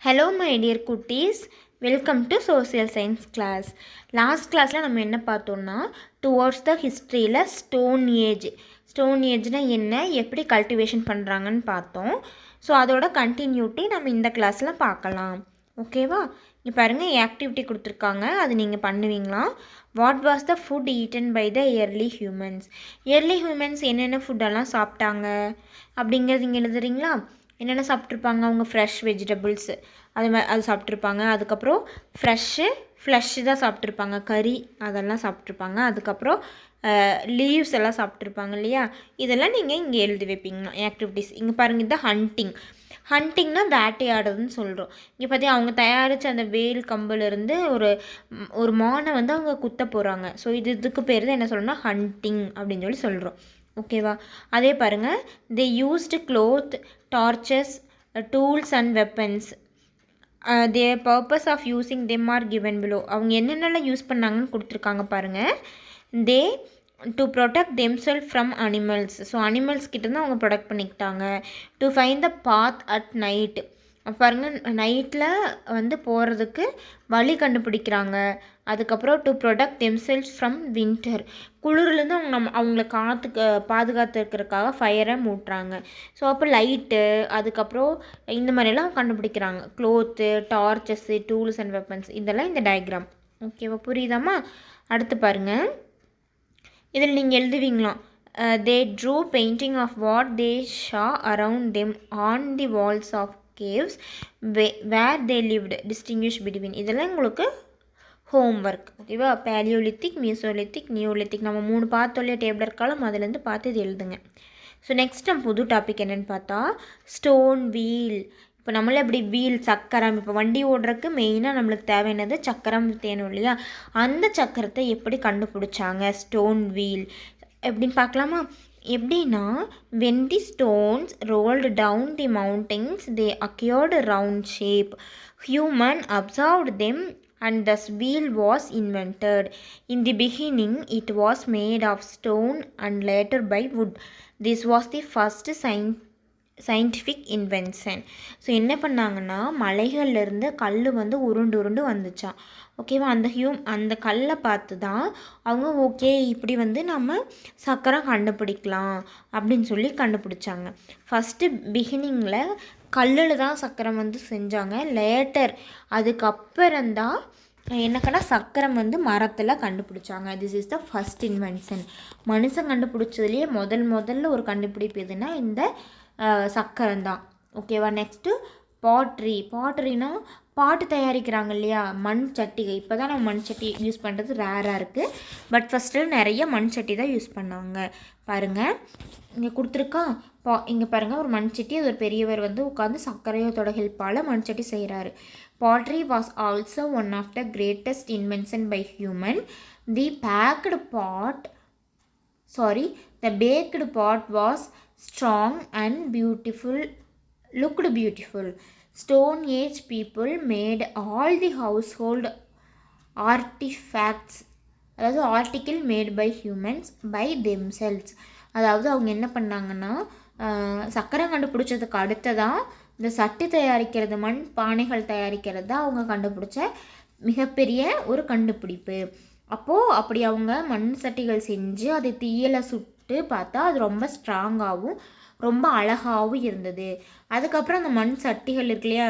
Hello my dear குட்டீஸ், welcome to social science class. Last கிளாஸில் நம்ம என்ன பார்த்தோம்னா டுவோர்ட்ஸ் த ஹிஸ்ட்ரியில் ஸ்டோன் ஏஜ்னால் என்ன, எப்படி கல்டிவேஷன் பண்ணுறாங்கன்னு பார்த்தோம். ஸோ அதோட கண்டினியூட்டி நம்ம இந்த கிளாஸில் பார்க்கலாம். ஓகேவா? இங்கே பாருங்கள், ஆக்டிவிட்டி கொடுத்துருக்காங்க, அது நீங்கள் பண்ணுவீங்களா? What was the food eaten by the early humans என்னென்ன ஃபுட்டெல்லாம் சாப்பிட்டாங்க அப்படிங்கிறது இங்கே எழுதுறீங்களா? என்னென்ன சாப்பிட்ருப்பாங்க? அவங்க ஃப்ரெஷ் வெஜிடபிள்ஸு அது சாப்பிட்ருப்பாங்க. அதுக்கப்புறம் ஃப்ளஷ்ஷு தான் சாப்பிட்ருப்பாங்க, கறி அதெல்லாம் சாப்பிட்ருப்பாங்க. அதுக்கப்புறம் லீவ்ஸ் எல்லாம் சாப்பிட்ருப்பாங்க இல்லையா? இதெல்லாம் நீங்கள் இங்கே எழுதி வைப்பீங்களா ஆக்டிவிட்டீஸ். இங்கே பாருங்கள், இது ஹண்டிங்னா வேட்டையாடுறதுன்னு சொல்கிறோம். இங்கே பார்த்தி அவங்க தயாரித்த அந்த வேல் கம்பிலிருந்து ஒரு மானை வந்து அவங்க குத்த போகிறாங்க. ஸோ இதுக்கு பேர் தான் என்ன சொல்லணும்னா ஹண்டிங் அப்படின்னு சொல்கிறோம். ஓகேவா? அதே பாருங்கள், தே used cloth, torches, tools and weapons. their purpose of using them are given below. அவங்க என்னென்னலாம் யூஸ் பண்ணாங்கன்னு கொடுத்துருக்காங்க பாருங்கள். they to protect themselves from animals. So animals கிட்டேருந்து அவங்க ப்ரொடெக்ட் பண்ணிக்கிட்டாங்க. to find the path at night. பாருங்கள், நைட்டில் வந்து போகிறதுக்கு வழி கண்டுபிடிக்கிறாங்க. அதுக்கப்புறம் to protect themselves from winter. குளிர்லேருந்து அவங்கள பாதுகாத்து இருக்கிறதுக்காக ஃபயரை மூட்டுறாங்க. ஸோ அப்போ லைட்டு, அதுக்கப்புறம் இந்த மாதிரிலாம் கண்டுபிடிக்கிறாங்க. க்ளோத்து, டார்ச்சஸ்ஸு, டூல்ஸ் அண்ட் வெப்பன்ஸ், இதெல்லாம் இந்த டயக்ராம். ஓகேவா? புரியுதாம்மா? அடுத்து பாருங்கள், இதில் நீங்கள் எழுதுவீங்களாம். they drew painting of what they saw around them on the walls of caves where they lived. distinguish between. இதெல்லாம் உங்களுக்கு ஹோம்ஒர்க். ஓகேவா? பேலியோலித்திக், மியூசோலித்திக், நியோலித்திக், நம்ம 3 பார்த்தோல்லையே டேபிளர் காலம், அதுலேருந்து பார்த்து இது எழுதுங்க. ஸோ நெக்ஸ்ட் நம்ம புது டாபிக் என்னென்னு பார்த்தா ஸ்டோன் வீல். இப்போ நம்மளே எப்படி வீல், சக்கரம், இப்போ வண்டி ஓடுறதுக்கு மெயினாக நம்மளுக்கு தேவையானது சக்கரம் தேணும் இல்லையா? அந்த சக்கரத்தை எப்படி கண்டுபிடிச்சாங்க? ஸ்டோன் வீல் எப்படின்னு பார்க்கலாமா? எப்படின்னா, when the stones rolled down the mountains they acquired round shape. Human observed them and thus wheel was invented. In the beginning it was made of stone and later by wood. This was the first scientific invention. So என்ன பண்ணாங்கன்னா, மலைகள்லேருந்து கல் வந்து உருண்டு வந்துச்சான். ஓகேவா? அந்த கல்லை பார்த்து தான் அவங்க ஓகே இப்படி வந்து நம்ம சக்கரம் கண்டுபிடிக்கலாம் அப்படின்னு சொல்லி கண்டுபிடிச்சாங்க. ஃபஸ்ட்டு பிகினிங்கில் கல்லில் தான் சக்கரம் வந்து செஞ்சாங்க. லேட்டர் அதுக்கப்புறம்தான் என்னக்கன்னா சக்கரம் வந்து மரத்தில் கண்டுபிடிச்சாங்க. This is the first invention. மனுஷன் கண்டுபிடிச்சதுலேயே முதல்ல ஒரு கண்டுபிடிப்பு எதுனா இந்த சக்கரம் தான். ஓகேவா? நெக்ஸ்ட்டு பாட்ரினா பாட்டு தயாரிக்கிறாங்க இல்லையா? மண் சட்டிகை. இப்போ தான் நம்ம மண் சட்டி யூஸ் பண்ணுறது ரேராக இருக்குது. பட் ஃபஸ்ட்டு நிறைய மண் சட்டி தான் யூஸ் பண்ணாங்க. பாருங்கள், இங்கே கொடுத்துருக்கா இங்கே பாருங்கள், ஒரு மண் சட்டி, அது ஒரு பெரியவர் வந்து உட்காந்து சர்க்கரையோட ஹெல்ப்பால் மண் சட்டி செய்கிறாரு. Pottery was also one of the greatest invention by human. The baked pot was strong and looked beautiful. Stone age people made all the household artifacts, அதாவது article made by humans by themselves. அதாவது அவங்க என்ன பண்ணாங்கன்னா, சக்கரம் கண்டுபிடிச்சதுக்கு அடுத்ததாக இந்த சட்டி தயாரிக்கிறது, மண் பானைகள் தயாரிக்கிறது தான் அவங்க கண்டுபிடிச்ச மிகப்பெரிய ஒரு கண்டுபிடிப்பு. அப்போது அப்படி அவங்க மண் சட்டிகள் செஞ்சு அதை தீயில சுட்டு பார்த்தா அது ரொம்ப ஸ்ட்ராங்காகவும் ரொம்ப அழகாகவும் இருந்தது. அதுக்கப்புறம் அந்த மண் சட்டிகள் இருக்கு இல்லையா,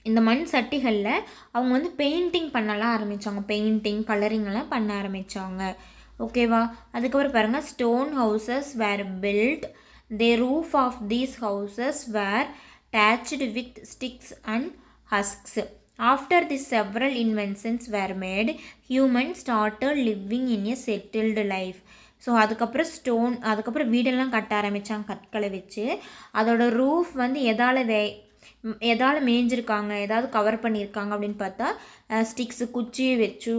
இந்த மண் சட்டிகளில் அவங்க வந்து பெயிண்டிங் பண்ணலாம் ஆரம்பித்தாங்க. கலரிங்கெல்லாம் பண்ண ஆரம்பித்தாங்க. ஓகேவா? அதுக்கப்புறம் பாருங்கள், stone houses were built. The roof of these houses were thatched with sticks and husks. After these several inventions were made, humans started living in a settled life. So அதுக்கப்புறம் வீடெல்லாம் கட்ட ஆரம்பித்தாங்க கற்களை வச்சு. அதோட ரூஃப் வந்து எதால் மேய்ஞ்சிருக்காங்க, ஏதாவது கவர் பண்ணியிருக்காங்க அப்படின்னு பார்த்தா ஸ்டிக்ஸு, குச்சியை வச்சு,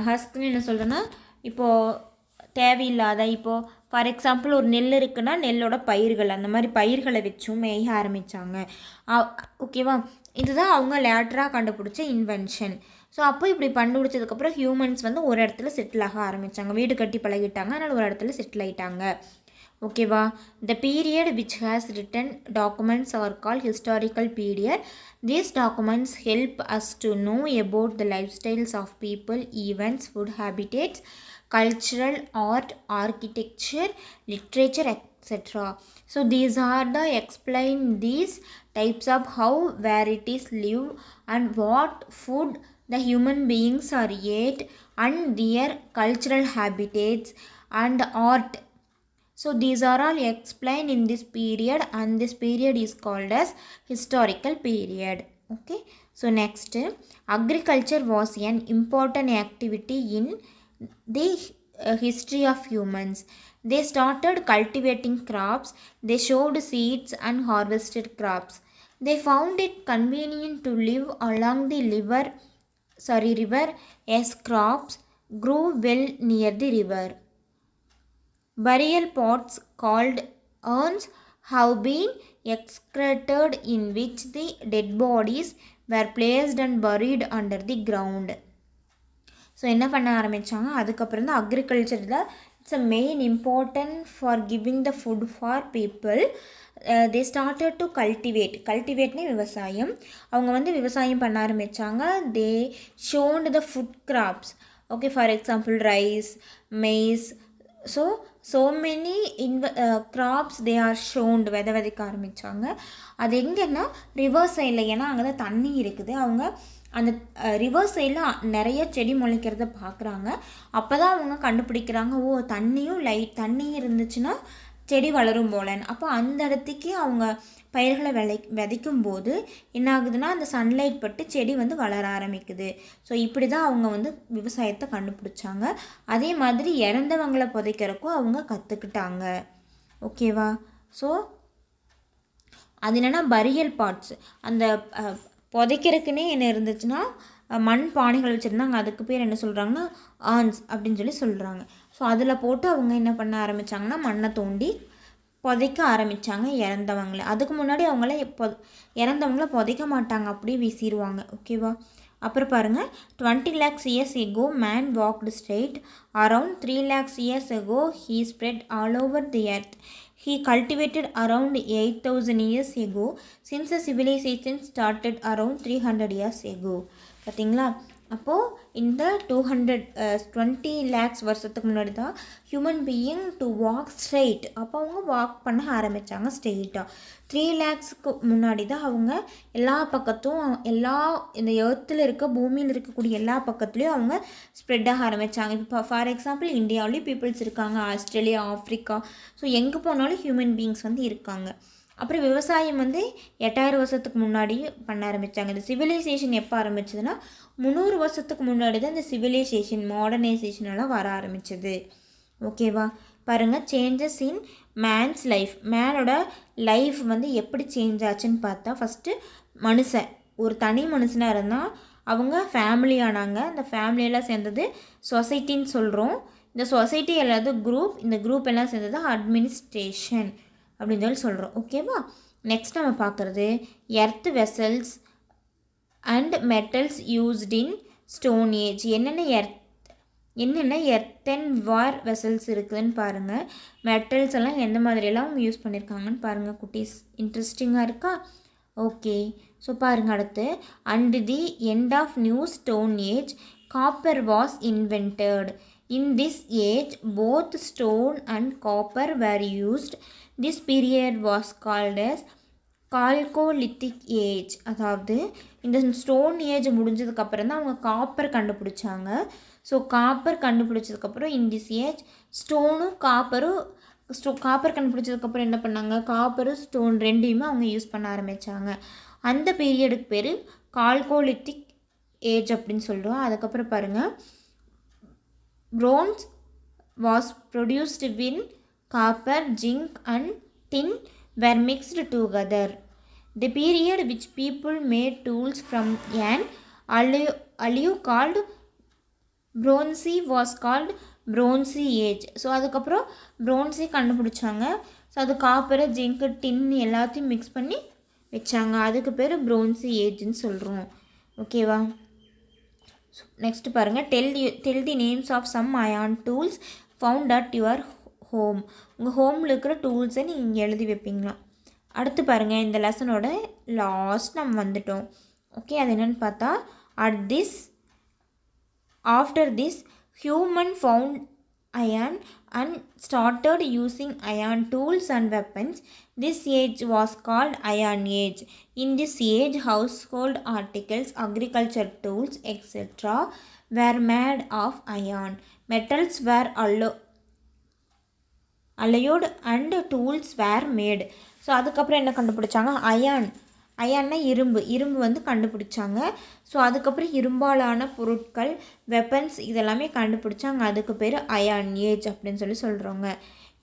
ஹஸ்க்னு என்ன சொல்கிறேன்னா, இப்போது தேவையில்லாத, இப்போது ஃபார் எக்ஸாம்பிள் ஒரு நெல் இருக்குன்னா நெல்லோட பயிர்கள், அந்த மாதிரி பயிர்களை வச்சும் மேய ஆரம்பித்தாங்க. ஓகேவா? இதுதான் அவங்க லேட்டராக கண்டுபிடிச்ச இன்வென்ஷன். ஸோ அப்போ இப்படி கண்டுபிடிச்சதுக்கப்புறம் ஹியூமன்ஸ் வந்து ஒரு இடத்துல செட்டில் ஆக ஆரம்பித்தாங்க. வீடு கட்டி பழகிட்டாங்க, அதனால் ஒரு இடத்துல செட்டில் ஆகிட்டாங்க. ஓகேவா? The period which has written documents are called historical period. These documents help us to know about the lifestyles of people, events, food habitats, cultural art, architecture, literature, etc. So these are the explain these types of how varieties live and what food the human beings are ate and their cultural habitats and art. So these are all explained in this period and this period is called as historical period. Okay. So next, agriculture was an important activity in the history of humans. They started cultivating crops, they sowed seeds and harvested crops. They found it convenient to live along the river as crops grew well near the river. Burial pots called urns have been excavated in which the dead bodies were placed and buried under the ground. So என்ன பண்ண ஆரம்பித்தாங்க, அதுக்கப்புறம் தான் அக்ரிகல்ச்சரில் it's a main important for giving the food for people. They started to கல்டிவேட்னே விவசாயம். அவங்க வந்து விவசாயம் பண்ண ஆரம்பித்தாங்க. They sown the food crops. Okay, for example rice, maize. So many crops they are sown விதைக்க ஆரம்பித்தாங்க. அது எங்கன்னா ரிவர் சைடில், ஏன்னா அங்கே தான் தண்ணி இருக்குது. அவங்க அந்த ரிவர் சைடில் நிறைய செடி முளைக்கிறத பார்க்குறாங்க. அப்போ தான் அவங்க கண்டுபிடிக்கிறாங்க, ஓ தண்ணி இருந்துச்சுன்னா செடி வளரும் போலன்னு. அப்போ அந்த இடத்துக்கு அவங்க பயிர்களை விதைக்கும் போது என்ன ஆகுதுன்னா, அந்த சன்லைட் பட்டு செடி வந்து வளர ஆரம்பிக்குது. ஸோ இப்படி தான் அவங்க வந்து விவசாயத்தை கண்டுபிடிச்சாங்க. அதே மாதிரி இறந்தவங்களை புதைக்கிறக்கும் அவங்க கற்றுக்கிட்டாங்க. ஓகேவா? ஸோ அது என்னென்னா பரியல் பார்ட்ஸ். அந்த புதைக்கிறதுக்குன்னே என்ன இருந்துச்சுன்னா மண் பானைகள் வச்சுருந்தாங்க. அதுக்கு பேர் என்ன சொல்கிறாங்கன்னா ஆன்ஸ் அப்படின்னு சொல்கிறாங்க. ஸோ அதில் போட்டு அவங்க என்ன பண்ண ஆரம்பித்தாங்கன்னா மண்ணை தோண்டி புதைக்க ஆரம்பித்தாங்க இறந்தவங்களை. அதுக்கு முன்னாடி அவங்கள இறந்தவங்கள புதைக்க மாட்டாங்க, அப்படியே வீசிடுவாங்க. ஓகேவா? அப்புறம் பாருங்கள், 20 lakhs years ago man walked straight. Around 3 lakhs years ago he spread all over the earth. He cultivated around 8,000 years ago since the civilization started around 300 years ago. பார்த்தீங்களா? அப்போது இந்த 20 lakhs வருஷத்துக்கு முன்னாடி தான் human being to walk straight. அப்போ அவங்க walk பண்ண ஆரம்பித்தாங்க ஸ்ட்ரெயிட்டாக. 3 lakhsக்கு முன்னாடி தான் அவங்க எல்லா பக்கத்தும் இந்த எர்த்தில் பூமியில் இருக்கக்கூடிய எல்லா பக்கத்துலேயும் அவங்க ஸ்ப்ரெட் ஆக ஆரம்பித்தாங்க. இப்போ ஃபார் எக்ஸாம்பிள் இந்தியாவிலேயும் பீப்புள்ஸ் இருக்காங்க, ஆஸ்திரேலியா, ஆஃப்ரிக்கா. ஸோ எங்கே போனாலும் ஹியூமன் பீயிங்ஸ் வந்து இருக்காங்க. அப்புறம் விவசாயம் வந்து 8000 வருஷத்துக்கு முன்னாடி பண்ண ஆரம்பித்தாங்க. இந்த சிவிலைசேஷன் எப்போ ஆரம்பிச்சதுன்னா 300 வருஷத்துக்கு முன்னாடி தான் இந்த சிவிலைசேஷன் மாடர்னைசேஷன் எல்லாம் வர ஆரம்பிச்சது. ஓகேவா? பாருங்கள், சேஞ்சஸ் இன் மேன்ஸ் லைஃப். மேனோட லைஃப் வந்து எப்படி சேஞ்ச் ஆச்சுன்னு பார்த்தா, ஃபஸ்ட்டு ஒரு தனி மனுஷனாக இருந்தால் அவங்க ஃபேமிலி ஆனாங்க. அந்த ஃபேமிலியெல்லாம் சேர்ந்தது சொசைட்டின்னு சொல்கிறோம். இந்த சொசைட்டி எல்லாது குரூப், இந்த குரூப் எல்லாம் சேர்ந்தது அட்மினிஸ்ட்ரேஷன் அப்படின்னு சொல்கிறோம். ஓகேவா? நெக்ஸ்ட் நம்ம பார்க்குறது earth vessels and metals used in stone age. என்னென்ன எர்த்தன் வார் வெசல்ஸ் இருக்குதுன்னு பாருங்கள். மெட்டல்ஸ் எல்லாம் எந்த மாதிரியெல்லாம் அவங்க யூஸ் பண்ணியிருக்காங்கன்னு பாருங்கள் குட்டீஸ். இன்ட்ரெஸ்டிங்காக இருக்கா? ஓகே. ஸோ பாருங்கள், அடுத்து and the end of new stone age copper was invented. In this age, both stone and copper were used. This period was called as Chalcolithic age. அதாவது இந்த ஸ்டோன் ஏஜ் முடிஞ்சதுக்கப்புறம் தான் அவங்க காப்பர் கண்டுபிடிச்சாங்க. So copper கண்டுபிடிச்சதுக்கப்புறம் in this age copper கண்டுபிடிச்சதுக்கப்புறம் என்ன பண்ணாங்க, காப்பரும் ஸ்டோன் ரெண்டையுமே அவங்க யூஸ் பண்ண ஆரம்பித்தாங்க. அந்த பீரியடுக்கு பேர் கால்கோலித்திக் ஏஜ் அப்படின்னு சொல்கிறோம். அதுக்கப்புறம் பாருங்கள், bronze was produced when copper, zinc and tin were mixed together. The period which people made tools from an alloy called bronze was called bronze age. So அதுக்கப்புறம் bronze கண்டுபிடிச்சாங்க. ஸோ அது காப்பர், ஜிங்க், டின் எல்லாத்தையும் mix பண்ணி வச்சாங்க. அதுக்கு பேர் bronze ஏஜ்னு சொல்கிறோம். ஓகேவா? நெக்ஸ்ட் பாருங்கள், tell the names of some iron tools found at your home. உங்கள் ஹோமில் இருக்கிற டூல்ஸை நீங்கள் எழுதி வைப்பீங்களா. அடுத்து பாருங்கள், இந்த லெசனோட லாஸ்ட் நம்ம வந்துட்டோம். ஓகே, அது என்னென்னு பார்த்தா, after this human found iron and started using iron tools and weapons. This age was called Iron Age. In this age, household articles, agriculture tools, etc. were made of iron. Metals were alloyed and tools were made. So அதுக்கப்புறம் என்ன கண்டுபிடிச்சாங்க, அயன்னா இரும்பு வந்து கண்டுபிடிச்சாங்க. So அதுக்கப்புறம் இரும்பாலான பொருட்கள், weapons இதெல்லாமே கண்டுபிடிச்சாங்க. அதுக்கு பேர் அயர்ன் ஏஜ் அப்படின்னு சொல்கிறாங்க.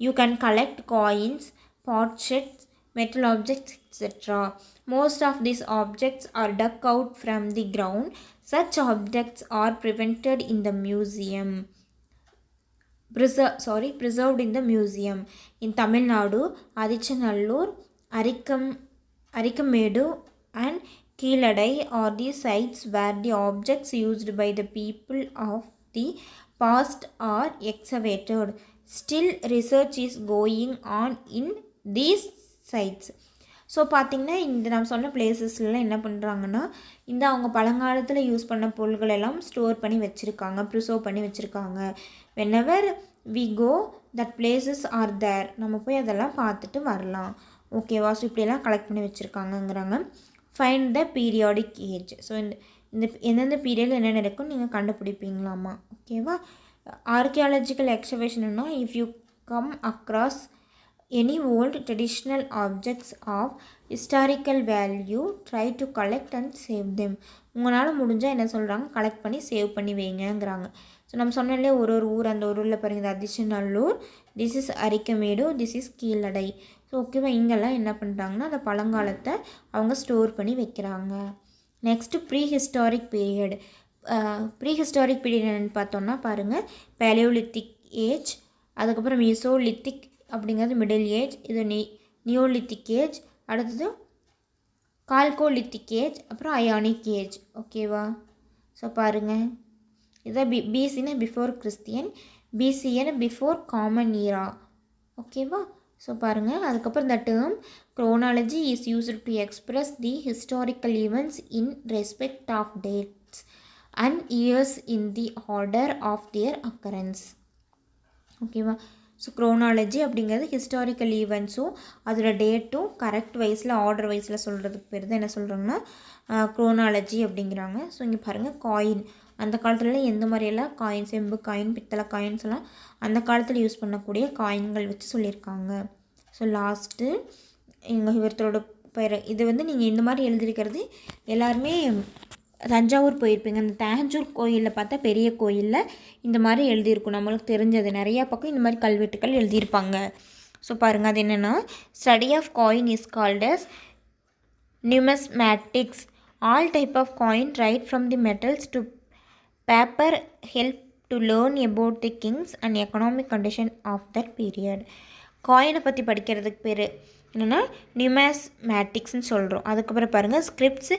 You can collect coins, potsherds, metal objects, etc. Most of these objects are dug out from the ground. Such objects are preserved in the museum. Preserved in the museum. In Tamil Nadu, Adichanallur, Arikamedu and Keeladai are the sites where the objects used by the people of the past are excavated. Still, research is going on in these sites. So பார்த்திங்கன்னா இந்த நம்ம சொன்ன பிளேசஸ்லாம் என்ன பண்ணுறாங்கன்னா, இந்த அவங்க பழங்காலத்தில் use பண்ண பொருள்கள் எல்லாம் ஸ்டோர் பண்ணி வச்சுருக்காங்க, ப்ரிசர்வ் பண்ணி வச்சுருக்காங்க. whenever we go that places are there, நம்ம போய் அதெல்லாம் பார்த்துட்டு வரலாம். ஓகேவா. ஸோ இப்படியெல்லாம் கலெக்ட் பண்ணி வச்சுருக்காங்கங்கிறாங்க. Find the periodic age. So இந்த எந்தெந்த பீரியடில் என்னென்ன இருக்குன்னு நீங்கள் கண்டுபிடிப்பீங்களாமா. ஓகேவா. ஆர்கியாலஜிக்கல் எக்ஸ்கவேஷன்னா, if you come across any old traditional objects of historical value, try to collect and save them. உங்களால் முடிஞ்சால் என்ன சொல்கிறாங்க, கலெக்ட் பண்ணி சேவ் பண்ணி வைங்கங்கிறாங்க. ஸோ நம்ம சொன்னாலே ஒரு ஊர், அந்த ஊரில் பாருங்கள், Adichanallur, this is Arikamedu, this is Keezhadi. So ஓகேவா. இங்கெல்லாம் என்ன பண்ணுறாங்கன்னா, அந்த பழங்காலத்தை அவங்க ஸ்டோர் பண்ணி வைக்கிறாங்க. Next prehistoric period. Prehistoric period என்னென்னு பார்த்தோன்னா பாருங்கள், பேலியோலித்திக் ஏஜ், அதுக்கப்புறம் மீசோலித்திக் அப்படிங்கிறது மிடில் ஏஜ், இது நியோலித்திக் ஏஜ், அடுத்தது கால்கோலித்திக் ஏஜ், அப்புறம் அயானிக் ஏஜ். ஓகேவா. ஸோ பாருங்கள், இதான் பிசின்னா பிஃபோர் கிறிஸ்டியன், பிசிஎன்னு பிஃபோர் காமன் ஈரா. ஓகேவா. ஸோ பாருங்கள், அதுக்கப்புறம் இந்த term chronology is used to express the historical events in respect of dates and years in the order of their occurrence. ஓகேவா. ஸோ குரோனாலஜி அப்படிங்கிறது ஹிஸ்டாரிக்கல் ஈவெண்ட்ஸும் அதோட டேட்டும் கரெக்ட் வைஸில் order வைஸில் சொல்கிறதுக்கு பேர் தான் என்ன சொல்கிறாங்கன்னா குரோனாலஜி அப்படிங்கிறாங்க. ஸோ இங்கே பாருங்கள், காயின், அந்த காலத்துலலாம் எந்த மாதிரியெல்லாம் காயின், செம்பு காயின், பித்தளை காயின்ஸ் எல்லாம் அந்த காலத்தில் யூஸ் பண்ணக்கூடிய காயின்கள் வச்சு சொல்லியிருக்காங்க. ஸோ லாஸ்ட்டு எங்கள் இவர்த்தோட பேர் இது வந்து நீங்கள் இந்த மாதிரி எழுதியிருக்கிறது எல்லாருமே தஞ்சாவூர் போயிருப்பீங்க. அந்த தஞ்சாவூர் கோயிலில் பார்த்தா பெரிய கோயிலில் இந்த மாதிரி எழுதியிருக்கும், நம்மளுக்கு தெரிஞ்சது. நிறையா பக்கம் இந்த மாதிரி கல்வெட்டுக்கள் எழுதியிருப்பாங்க. ஸோ பாருங்கள், அது என்னென்னா, study of coin is called as numismatics. All type of coin right from the metals to paper help to learn about the kings and economic condition of that period. காயினை பற்றி படிக்கிறதுக்கு பேர் என்னென்னா நியூமஸ்மேட்டிக்ஸ்னு சொல்கிறோம். அதுக்கப்புறம் பாருங்கள், scripts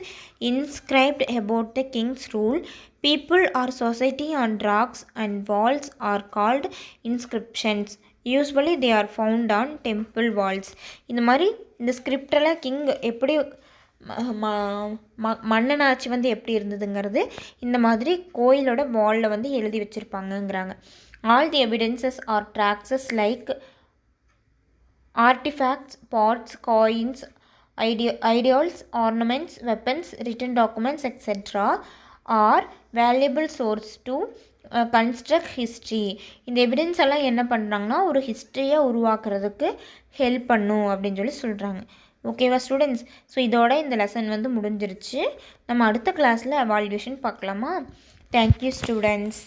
inscribed about the kings rule, people or society on rocks and walls are called inscriptions. Usually they are found on temple walls. இந்த மாதிரி இந்த ஸ்கிரிப்டெல்லாம் கிங் எப்படி மன்னனாட்சி வந்து எப்படி இருந்ததுங்கிறது இந்த மாதிரி கோயிலோட வாலில் வந்து எழுதி வச்சுருப்பாங்கங்கிறாங்க. All the evidences or traces like artifacts, pots, coins, ideals, ornaments, weapons, written documents, etc. are valuable source to construct history. இந்த எவிடன்ஸ் எல்லாம் என்ன பண்ணுறாங்கன்னா, ஒரு ஹிஸ்ட்ரியை உருவாக்குறதுக்கு ஹெல்ப் பண்ணும் அப்படின்னு சொல்கிறாங்க. ஓகேவா ஸ்டூடெண்ட்ஸ். ஸோ இதோட இந்த லெசன் வந்து முடிஞ்சிருச்சு. நம்ம அடுத்த கிளாஸில் எவால்யூஷன் பார்க்கலாமா. Thank you students.